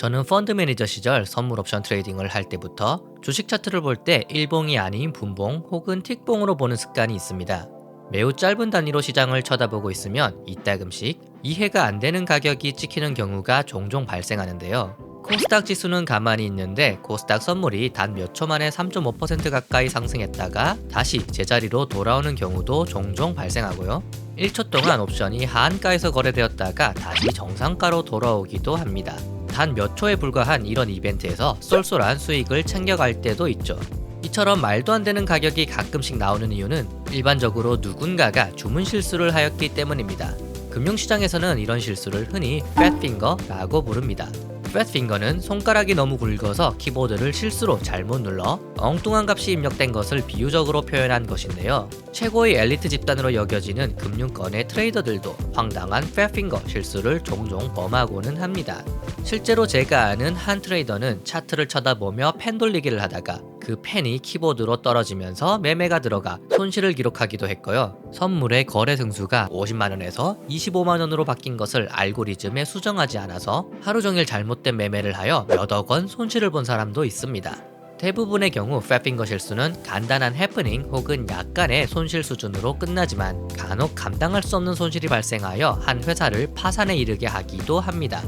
저는 펀드 매니저 시절 선물 옵션 트레이딩을 할 때부터 주식 차트를 볼 때 일봉이 아닌 분봉 혹은 틱봉으로 보는 습관이 있습니다. 매우 짧은 단위로 시장을 쳐다보고 있으면 이따금씩 이해가 안 되는 가격이 찍히는 경우가 종종 발생하는데요. 코스닥 지수는 가만히 있는데 코스닥 선물이 단 몇 초 만에 3.5% 가까이 상승했다가 다시 제자리로 돌아오는 경우도 종종 발생하고요. 1초 동안 옵션이 하한가에서 거래되었다가 다시 정상가로 돌아오기도 합니다. 단 몇 초에 불과한 이런 이벤트에서 쏠쏠한 수익을 챙겨갈 때도 있죠. 이처럼 말도 안 되는 가격이 가끔씩 나오는 이유는 일반적으로 누군가가 주문 실수를 하였기 때문입니다. 금융시장에서는 이런 실수를 흔히 팻핑거라고 부릅니다. 팻핑거는 손가락이 너무 굵어서 키보드를 실수로 잘못 눌러 엉뚱한 값이 입력된 것을 비유적으로 표현한 것인데요. 최고의 엘리트 집단으로 여겨지는 금융권의 트레이더들도 황당한 팻핑거 실수를 종종 범하고는 합니다. 실제로 제가 아는 한 트레이더는 차트를 쳐다보며 펜 돌리기를 하다가 그 펜이 키보드로 떨어지면서 매매가 들어가 손실을 기록하기도 했고요. 선물의 거래 승수가 50만원에서 25만원으로 바뀐 것을 알고리즘에 수정하지 않아서 하루 종일 잘못된 매매를 하여 몇억 원 손실을 본 사람도 있습니다. 대부분의 경우 팻핑거 실수는 간단한 해프닝 혹은 약간의 손실 수준으로 끝나지만 간혹 감당할 수 없는 손실이 발생하여 한 회사를 파산에 이르게 하기도 합니다.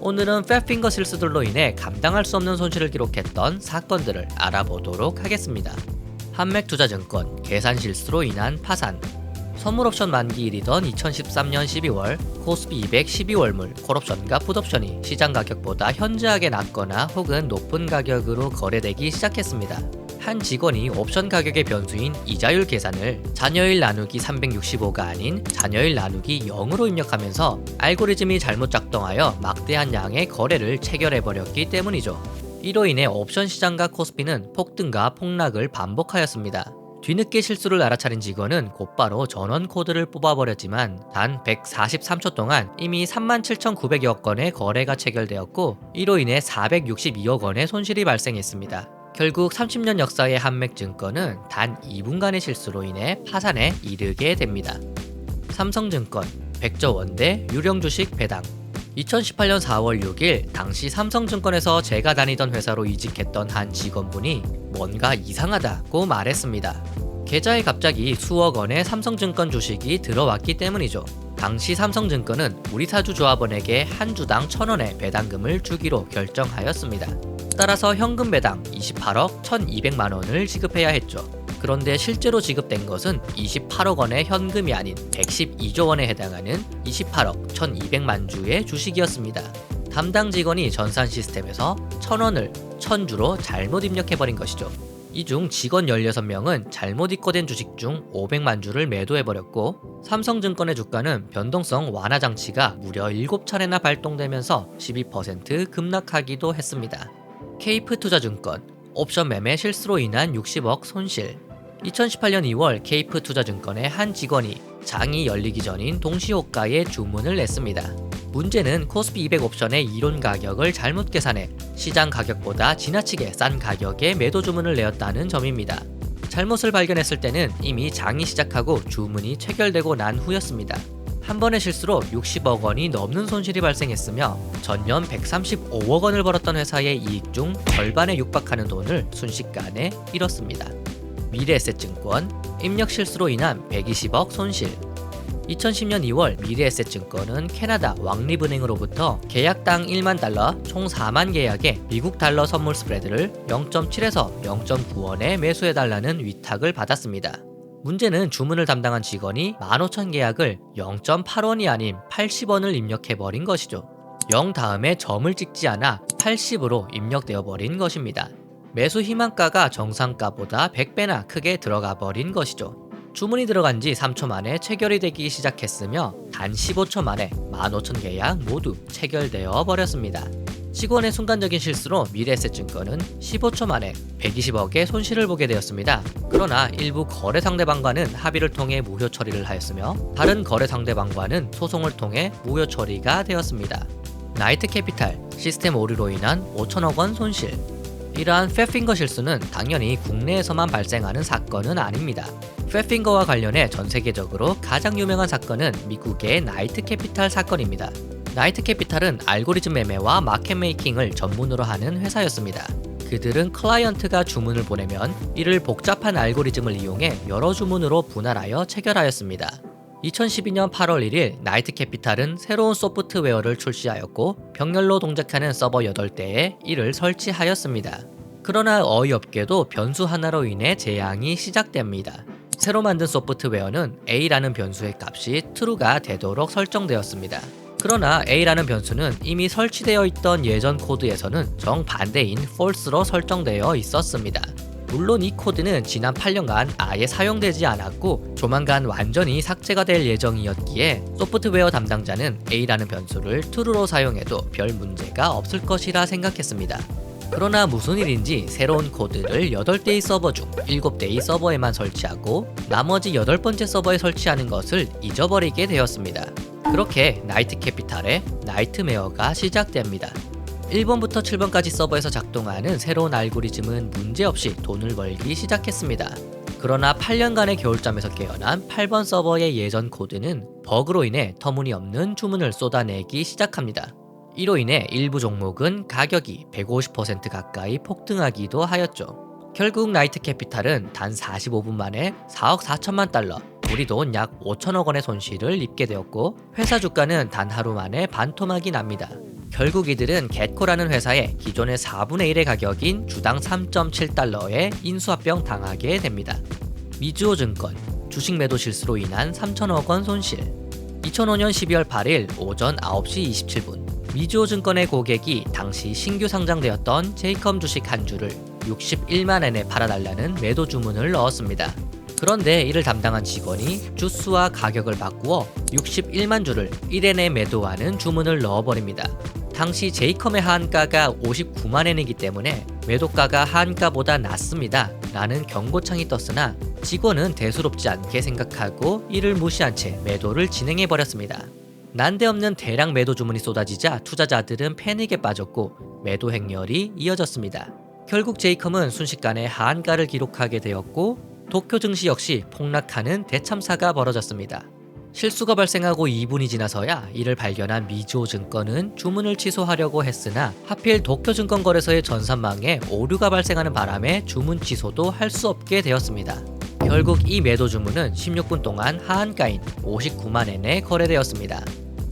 오늘은 팻핑거 실수들로 인해 감당할 수 없는 손실을 기록했던 사건들을 알아보도록 하겠습니다. 한맥투자증권 계산 실수로 인한 파산. 선물옵션 만기일이던 2013년 12월 코스피 200 12월물 콜옵션과 풋옵션이 시장 가격보다 현저하게 낮거나 혹은 높은 가격으로 거래되기 시작했습니다. 한 직원이 옵션 가격의 변수인 이자율 계산을 잔여일 나누기 365가 아닌 잔여일 나누기 0으로 입력하면서 알고리즘이 잘못 작동하여 막대한 양의 거래를 체결해버렸기 때문이죠. 이로 인해 옵션 시장과 코스피는 폭등과 폭락을 반복하였습니다. 뒤늦게 실수를 알아차린 직원은 곧바로 전원 코드를 뽑아버렸지만 단 143초 동안 이미 37,900여 건의 거래가 체결되었고 이로 인해 462억 원의 손실이 발생했습니다. 결국 30년 역사의 한맥증권은 단 2분간의 실수로 인해 파산에 이르게 됩니다. 삼성증권 100조 원대 유령주식 배당. 2018년 4월 6일 당시 삼성증권에서 제가 다니던 회사로 이직했던 한 직원분이 뭔가 이상하다고 말했습니다. 계좌에 갑자기 수억 원의 삼성증권 주식이 들어왔기 때문이죠. 당시 삼성증권은 우리 사주 조합원에게 한 주당 1,000원의 배당금을 주기로 결정하였습니다. 따라서 현금 배당 28억 1,200만 원을 지급해야 했죠. 그런데 실제로 지급된 것은 28억 원의 현금이 아닌 112조 원에 해당하는 28억 1,200만 주의 주식이었습니다. 담당 직원이 전산 시스템에서 1,000원을 1,000주로 잘못 입력해버린 것이죠. 이 중 직원 16명은 잘못 입고된 주식 중 500만 주를 매도해버렸고 삼성증권의 주가는 변동성 완화 장치가 무려 7차례나 발동되면서 12% 급락하기도 했습니다. 케이프투자증권 옵션 매매 실수로 인한 60억 손실. 2018년 2월 케이프투자증권의 한 직원이 장이 열리기 전인 동시호가에 주문을 냈습니다. 문제는 코스피 200 옵션의 이론 가격을 잘못 계산해 시장 가격보다 지나치게 싼 가격에 매도 주문을 내었다는 점입니다. 잘못을 발견했을 때는 이미 장이 시작하고 주문이 체결되고 난 후였습니다. 한 번의 실수로 60억 원이 넘는 손실이 발생했으며 전년 135억 원을 벌었던 회사의 이익 중 절반에 육박하는 돈을 순식간에 잃었습니다. 미래에셋증권 입력 실수로 인한 120억 손실. 2010년 2월 미래에셋증권은 캐나다 왕립은행으로부터 계약당 1만 달러 총 4만 계약의 미국 달러 선물 스프레드를 0.7에서 0.9원에 매수해달라는 위탁을 받았습니다. 문제는 주문을 담당한 직원이 15,000 계약을 0.8원이 아닌 80원을 입력해버린 것이죠. 0 다음에 점을 찍지 않아 80으로 입력되어 버린 것입니다. 매수 희망가가 정상가보다 100배나 크게 들어가 버린 것이죠. 주문이 들어간 지 3초 만에 체결이 되기 시작했으며 단 15초 만에 15,000 계약 모두 체결되어 버렸습니다. 직원의 순간적인 실수로 미래에셋증권은 15초 만에 120억의 손실을 보게 되었습니다. 그러나 일부 거래 상대방과는 합의를 통해 무효 처리를 하였으며 다른 거래 상대방과는 소송을 통해 무효 처리가 되었습니다. 나이트캐피탈 시스템 오류로 인한 5천억 원 손실. 이러한 팻핑거 실수는 당연히 국내에서만 발생하는 사건은 아닙니다. 팻핑거와 관련해 전 세계적으로 가장 유명한 사건은 미국의 나이트캐피탈 사건입니다. 나이트캐피탈은 알고리즘 매매와 마켓 메이킹을 전문으로 하는 회사였습니다. 그들은 클라이언트가 주문을 보내면 이를 복잡한 알고리즘을 이용해 여러 주문으로 분할하여 체결하였습니다. 2012년 8월 1일 나이트캐피탈은 새로운 소프트웨어를 출시하였고 병렬로 동작하는 서버 8대에 이를 설치하였습니다. 그러나 어이없게도 변수 하나로 인해 재앙이 시작됩니다. 새로 만든 소프트웨어는 A라는 변수의 값이 true가 되도록 설정되었습니다. 그러나 A라는 변수는 이미 설치되어 있던 예전 코드에서는 정반대인 false로 설정되어 있었습니다. 물론 이 코드는 지난 8년간 아예 사용되지 않았고 조만간 완전히 삭제가 될 예정이었기에 소프트웨어 담당자는 A라는 변수를 true로 사용해도 별 문제가 없을 것이라 생각했습니다. 그러나 무슨 일인지 새로운 코드를 8대의 서버 중 7대의 서버에만 설치하고 나머지 8번째 서버에 설치하는 것을 잊어버리게 되었습니다. 그렇게 나이트캐피탈의 나이트메어가 시작됩니다. 1번부터 7번까지 서버에서 작동하는 새로운 알고리즘은 문제없이 돈을 벌기 시작했습니다. 그러나 8년간의 겨울잠에서 깨어난 8번 서버의 예전 코드는 버그로 인해 터무니없는 주문을 쏟아내기 시작합니다. 이로 인해 일부 종목은 가격이 150% 가까이 폭등하기도 하였죠. 결국 나이트캐피탈은 단 45분 만에 4억 4천만 달러, 우리 돈 약 5천억 원의 손실을 입게 되었고 회사 주가는 단 하루 만에 반토막이 납니다. 결국 이들은 겟코라는 회사에 기존의 4분의 1의 가격인 주당 3.7달러에 인수합병 당하게 됩니다. 미즈호 증권, 주식 매도 실수로 인한 3천억 원 손실. 2005년 12월 8일 오전 9시 27분 미즈호 증권의 고객이 당시 신규 상장되었던 제이컴 주식 한 주를 61만 엔에 팔아달라는 매도 주문을 넣었습니다. 그런데 이를 담당한 직원이 주수와 가격을 바꾸어 61만 주를 1엔에 매도하는 주문을 넣어버립니다. 당시 제이컴의 하한가가 59만 엔이기 때문에 매도가가 하한가보다 낮습니다 라는 경고창이 떴으나 직원은 대수롭지 않게 생각하고 이를 무시한 채 매도를 진행해버렸습니다. 난데없는 대량 매도 주문이 쏟아지자 투자자들은 패닉에 빠졌고 매도 행렬이 이어졌습니다. 결국 제이컴은 순식간에 하한가를 기록하게 되었고 도쿄 증시 역시 폭락하는 대참사가 벌어졌습니다. 실수가 발생하고 2분이 지나서야 이를 발견한 미즈호 증권은 주문을 취소하려고 했으나 하필 도쿄 증권거래소의 전산망에 오류가 발생하는 바람에 주문 취소도 할 수 없게 되었습니다. 결국 이 매도 주문은 16분 동안 하한가인 59만 엔에 거래되었습니다.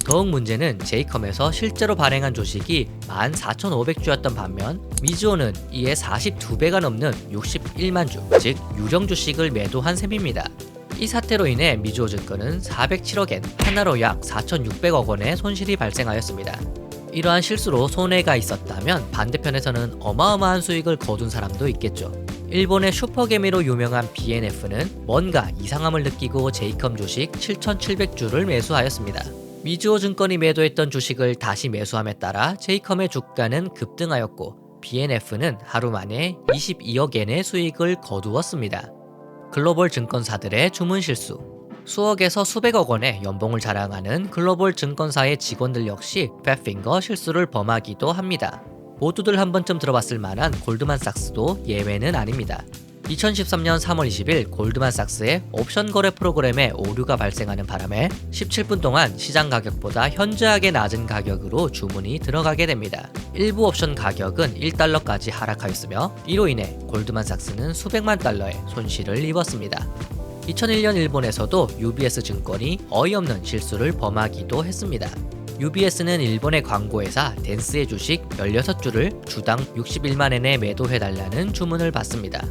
더욱 문제는 제이컴에서 실제로 발행한 주식이 14,500주였던 반면 미즈호는 이에 42배가 넘는 61만 주, 즉 유령 주식을 매도한 셈입니다. 이 사태로 인해 미즈호 증권은 407억 엔, 하나로 약 4,600억 원의 손실이 발생하였습니다. 이러한 실수로 손해가 있었다면 반대편에서는 어마어마한 수익을 거둔 사람도 있겠죠. 일본의 슈퍼개미로 유명한 BNF는 뭔가 이상함을 느끼고 제이컴 주식 7,700주를 매수하였습니다. 미즈호 증권이 매도했던 주식을 다시 매수함에 따라 제이컴의 주가는 급등하였고 BNF는 하루 만에 22억 엔의 수익을 거두었습니다. 글로벌 증권사들의 주문 실수. 수억에서 수백억 원의 연봉을 자랑하는 글로벌 증권사의 직원들 역시 팻핑거 실수를 범하기도 합니다. 모두들 한 번쯤 들어봤을 만한 골드만삭스도 예외는 아닙니다. 2013년 3월 20일 골드만삭스의 옵션 거래 프로그램에 오류가 발생하는 바람에 17분 동안 시장 가격보다 현저하게 낮은 가격으로 주문이 들어가게 됩니다. 일부 옵션 가격은 1달러까지 하락하였으며 이로 인해 골드만삭스는 수백만 달러의 손실을 입었습니다. 2001년 일본에서도 UBS 증권이 어이없는 실수를 범하기도 했습니다. UBS는 일본의 광고회사 댄스의 주식 16주를 주당 61만 엔에 매도해달라는 주문을 받습니다.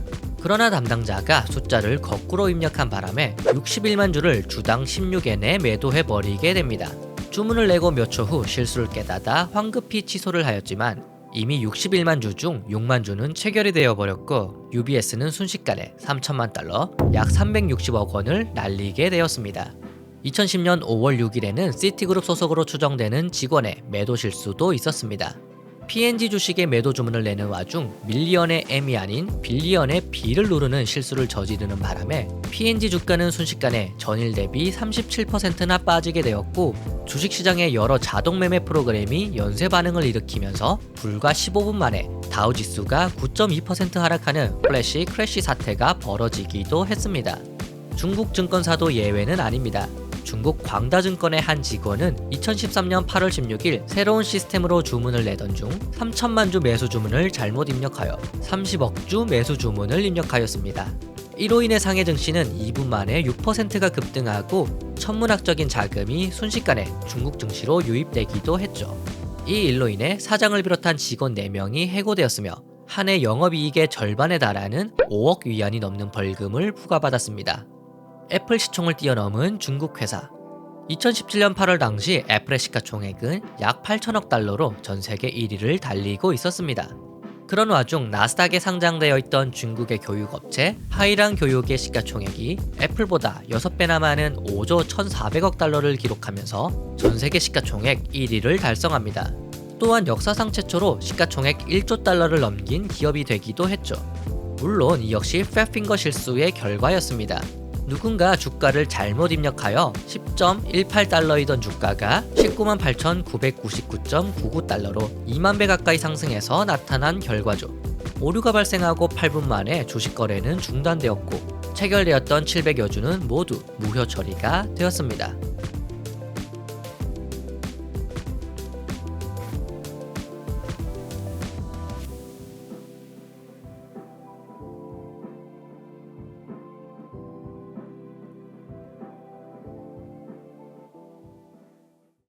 그러나 담당자가 숫자를 거꾸로 입력한 바람에 61만 주를 주당 16엔에 매도해버리게 됩니다. 주문을 내고 몇 초 후 실수를 깨닫아 황급히 취소를 하였지만 이미 61만 주 중 6만 주는 체결이 되어버렸고 UBS는 순식간에 3천만 달러, 약 360억 원을 날리게 되었습니다. 2010년 5월 6일에는 시티그룹 소속으로 추정되는 직원의 매도 실수도 있었습니다. P&G 주식의 매도 주문을 내는 와중 밀리언의 M이 아닌 빌리언의 B를 누르는 실수를 저지르는 바람에 P&G 주가는 순식간에 전일 대비 37%나 빠지게 되었고 주식시장의 여러 자동 매매 프로그램이 연쇄 반응을 일으키면서 불과 15분 만에 다우지수가 9.2% 하락하는 플래시 크래시 사태가 벌어지기도 했습니다. 중국 증권사도 예외는 아닙니다. 중국 광다증권의 한 직원은 2013년 8월 16일 새로운 시스템으로 주문을 내던 중 3천만 주 매수 주문을 잘못 입력하여 30억 주 매수 주문을 입력하였습니다. 이로 인해 상해 증시는 2분 만에 6%가 급등하고 천문학적인 자금이 순식간에 중국 증시로 유입되기도 했죠. 이 일로 인해 사장을 비롯한 직원 4명이 해고되었으며 한 해 영업이익의 절반에 달하는 5억 위안이 넘는 벌금을 부과받았습니다. 애플 시총을 뛰어넘은 중국 회사. 2017년 8월 당시 애플의 시가총액은 약 8천억 달러로 전 세계 1위를 달리고 있었습니다. 그런 와중 나스닥에 상장되어 있던 중국의 교육업체 하이랑 교육의 시가총액이 애플보다 6배나 많은 5조 1,400억 달러를 기록하면서 전 세계 시가총액 1위를 달성합니다. 또한 역사상 최초로 시가총액 1조 달러를 넘긴 기업이 되기도 했죠. 물론 이 역시 팻핑거 실수의 결과였습니다. 누군가 주가를 잘못 입력하여 10.18달러이던 주가가 198,999.99달러로 2만 배 가까이 상승해서 나타난 결과죠. 오류가 발생하고 8분 만에 주식 거래는 중단되었고 체결되었던 700여 주는 모두 무효 처리가 되었습니다.